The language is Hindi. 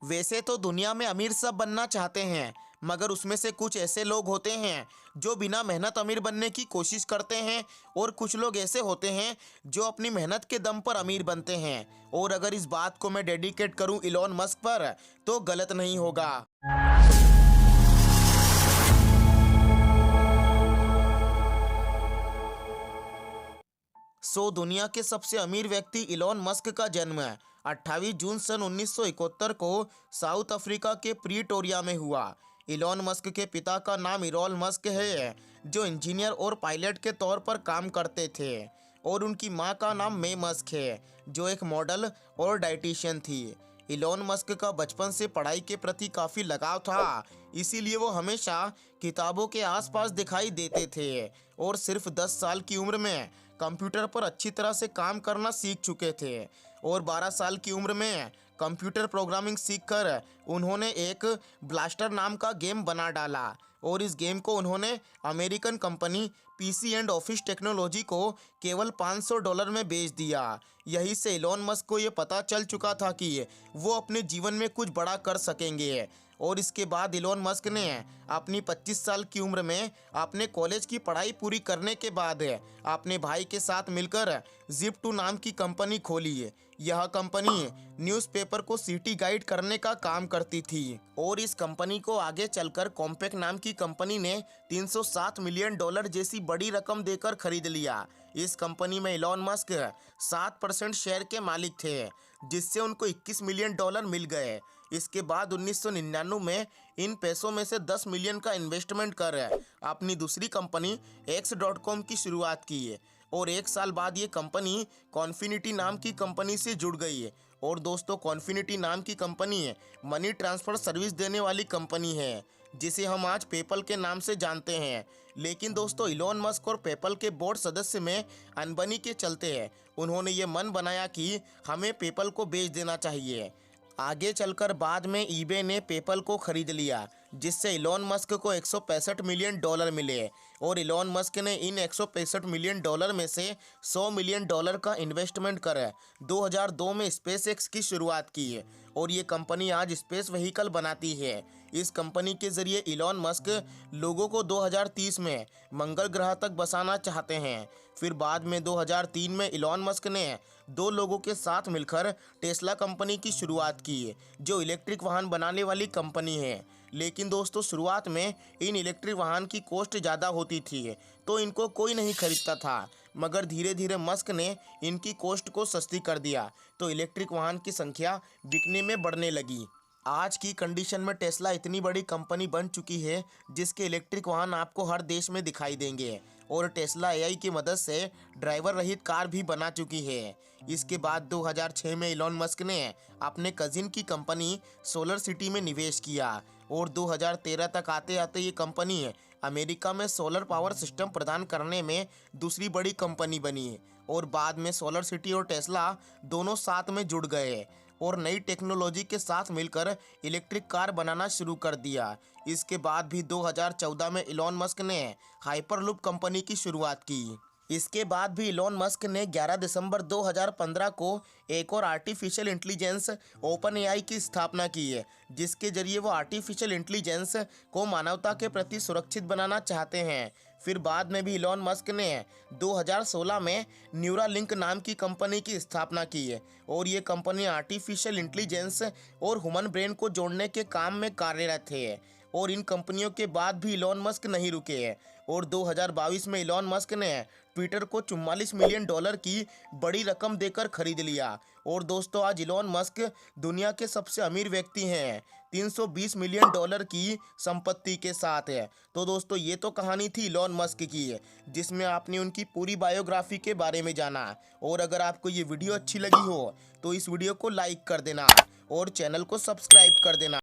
वैसे तो दुनिया में अमीर सब बनना चाहते हैं, मगर उसमें से कुछ ऐसे लोग होते हैं जो बिना मेहनत अमीर बनने की कोशिश करते हैं, और कुछ लोग ऐसे होते हैं जो अपनी मेहनत के दम पर अमीर बनते हैं। और अगर इस बात को मैं डेडिकेट करूं इलॉन मस्क पर, तो गलत नहीं होगा। दुनिया के सबसे अमीर व्यक्ति इलॉन मस्क का जन्म 28 जून सन 1971 को साउथ अफ्रीका के प्रीटोरिया में हुआ। इलॉन मस्क के पिता का नाम इरॉन मस्क है, जो इंजीनियर और पायलट के तौर पर काम करते थे, और उनकी मां का नाम मे मस्क है, जो एक मॉडल और डाइटिशियन थी। इलॉन मस्क का बचपन से पढ़ाई के प्रति काफ़ी लगाव था, इसीलिए वो हमेशा किताबों के आसपास दिखाई देते थे, और सिर्फ 10 साल की उम्र में कंप्यूटर पर अच्छी तरह से काम करना सीख चुके थे। और 12 साल की उम्र में कंप्यूटर प्रोग्रामिंग सीखकर उन्होंने एक ब्लास्टर नाम का गेम बना डाला, और इस गेम को उन्होंने American company PC and office technology को केवल $500 में बेच दिया। यहीं से इलॉन मस्क को ये पता चल चुका था कि वो अपने जीवन में कुछ बड़ा कर सकेंगे। और इसके बाद इलॉन मस्क ने अपनी 25 साल की उम्र में अपने कॉलेज की पढ़ाई पूरी करने के बाद अपने भाई के साथ मिलकर जिप2 नाम की कंपनी खोली। यह कंपनी न्यूज़पेपर को सिटी गाइड करने का काम करती थी, और इस कंपनी को आगे चलकर कॉम्पैक्ट नाम की कंपनी ने $307 मिलियन जैसी बड़ी रकम देकर खरीद लिया। इस कंपनी में इलॉन मस्क 7% शेयर के मालिक थे, जिससे उनको $21 मिलियन मिल गए। इसके बाद 1999 में इन पैसों में से 10 मिलियन का इन्वेस्टमेंट कर अपनी दूसरी कंपनी X.com की शुरुआत की, और एक साल बाद ये कंपनी कॉन्फिनिटी नाम की कंपनी से जुड़ गई। और दोस्तों, कॉन्फिनिटी नाम की कंपनी मनी ट्रांसफ़र सर्विस देने वाली कंपनी है, जिसे हम आज पेपल के नाम से जानते हैं। लेकिन दोस्तों, इलॉन मस्क और पेपल के बोर्ड सदस्य में अनबनी के चलते उन्होंने ये मन बनाया कि हमें पेपल को बेच देना चाहिए। आगे चलकर बाद में ईबे ने पेपल को खरीद लिया, जिससे इलॉन मस्क को $165 मिलियन मिले, और इलॉन मस्क ने इन $165 मिलियन में से $100 मिलियन का इन्वेस्टमेंट कर 2002 में स्पेसएक्स की शुरुआत की, और ये कंपनी आज स्पेस व्हीकल बनाती है। इस कंपनी के जरिए इलॉन मस्क लोगों को 2030 में मंगल ग्रह तक बसाना चाहते हैं। फिर बाद में 2003 में इलॉन मस्क ने 2 लोगों के साथ मिलकर टेस्ला कंपनी की शुरुआत की, जो इलेक्ट्रिक वाहन बनाने वाली कंपनी है। लेकिन दोस्तों, शुरुआत में इन इलेक्ट्रिक वाहन की कॉस्ट ज़्यादा होती थी, तो इनको कोई नहीं खरीदता था। मगर धीरे धीरे मस्क ने इनकी कॉस्ट को सस्ती कर दिया, तो इलेक्ट्रिक वाहन की संख्या बिकने में बढ़ने लगी। आज की कंडीशन में टेस्ला इतनी बड़ी कंपनी बन चुकी है, जिसके इलेक्ट्रिक वाहन आपको हर देश में दिखाई देंगे, और टेस्ला एआई की मदद से ड्राइवर रहित कार भी बना चुकी है। इसके बाद 2006 में इलॉन मस्क ने अपने कजिन की कंपनी सोलर सिटी में निवेश किया, और 2013 तक आते आते ये कंपनी अमेरिका में सोलर पावर सिस्टम प्रदान करने में दूसरी बड़ी कंपनी बनी। और बाद में सोलर सिटी और टेस्ला दोनों साथ में जुड़ गए, और नई टेक्नोलॉजी के साथ मिलकर इलेक्ट्रिक कार बनाना शुरू कर दिया। इसके बाद भी 2014 में इलॉन मस्क ने हाइपरलूप कंपनी की शुरुआत की। इसके बाद भी इलॉन मस्क ने 11 दिसंबर 2015 को एक और आर्टिफिशियल इंटेलिजेंस ओपन एआई की स्थापना की है, जिसके जरिए वो आर्टिफिशियल इंटेलिजेंस को मानवता के प्रति सुरक्षित बनाना चाहते हैं। फिर बाद में भी इलॉन मस्क ने 2016 में न्यूरालिंक नाम की कंपनी की स्थापना की है, और ये कंपनी आर्टिफिशियल इंटेलिजेंस और ह्यूमन ब्रेन को जोड़ने के काम में कार्यरत है। और इन कंपनियों के बाद भी इलॉन मस्क नहीं रुके हैं, और 2022 में इलॉन मस्क ने ट्विटर को $44 मिलियन की बड़ी रकम देकर खरीद लिया। और दोस्तों, आज इलॉन मस्क दुनिया के सबसे अमीर व्यक्ति हैं, $320 मिलियन की संपत्ति के साथ है। तो दोस्तों, ये तो कहानी थी इलॉन मस्क की है, जिसमें आपने उनकी पूरी बायोग्राफी के बारे में जाना। और अगर आपको ये वीडियो अच्छी लगी हो, तो इस वीडियो को लाइक कर देना और चैनल को सब्सक्राइब कर देना।